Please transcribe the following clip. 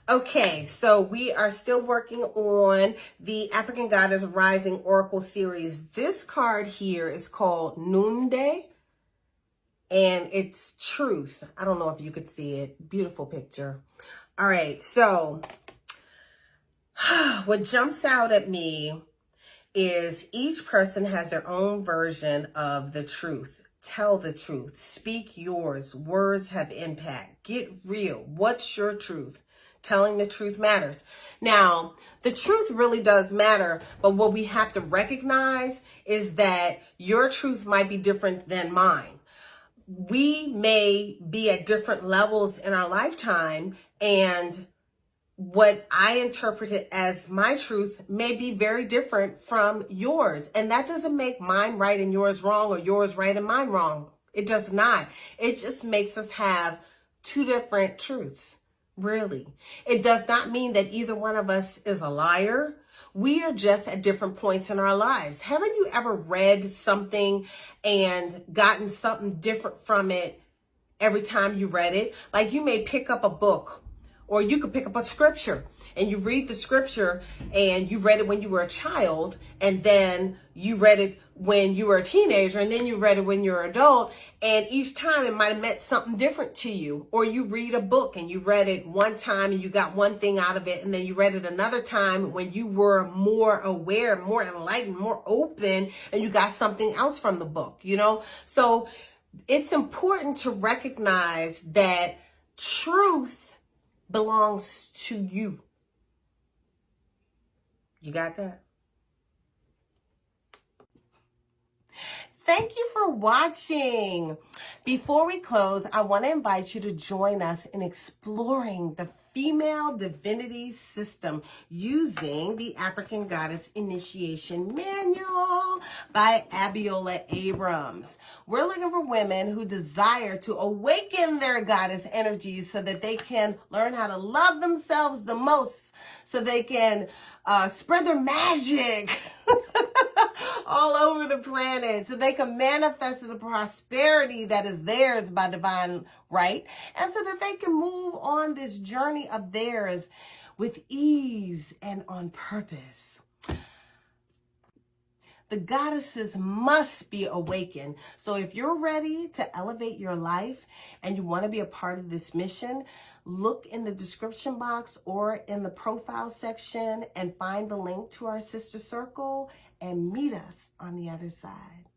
Okay, so we are still working on the African Goddess Rising Oracle series. This card here is called Noonday, and it's truth. I don't know if you could see it. Beautiful picture. All right, so what jumps out at me is each person has their own version of the truth. Tell the truth. Speak yours. Words have impact. Get real. What's your truth? Telling the truth matters. Now, the truth really does matter, but what we have to recognize is that your truth might be different than mine. We may be at different levels in our lifetime, and what I interpreted as my truth may be very different from yours. And that doesn't make mine right and yours wrong, or yours right and mine wrong. It does not. It just makes us have two different truths, really. It does not mean that either one of us is a liar. We are just at different points in our lives. Haven't you ever read something and gotten something different from it every time you read it? Like, you may pick up a book, or you could pick up a scripture and you read the scripture and you read it when you were a child, and then you read it when you were a teenager, and then you read it when you're an adult, and each time it might have meant something different to you. Or you read a book and you read it one time and you got one thing out of it, and then you read it another time when you were more aware, more enlightened, more open, and you got something else from the book, you know? So it's important to recognize that truth belongs to you. You got that? Thank you for watching. Before we close, I want to invite you to join us in exploring the female divinity system using the African Goddess Initiation Manual by Abiola Abrams. We're looking for women who desire to awaken their goddess energies so that they can learn how to love themselves the most, so they can spread their magic all over the planet, so they can manifest the prosperity that is theirs by divine right, and so that they can move on this journey of theirs with ease and on purpose. The goddesses must be awakened. So if you're ready to elevate your life and you want to be a part of this mission, look in the description box or in the profile section and find the link to our sister circle and meet us on the other side.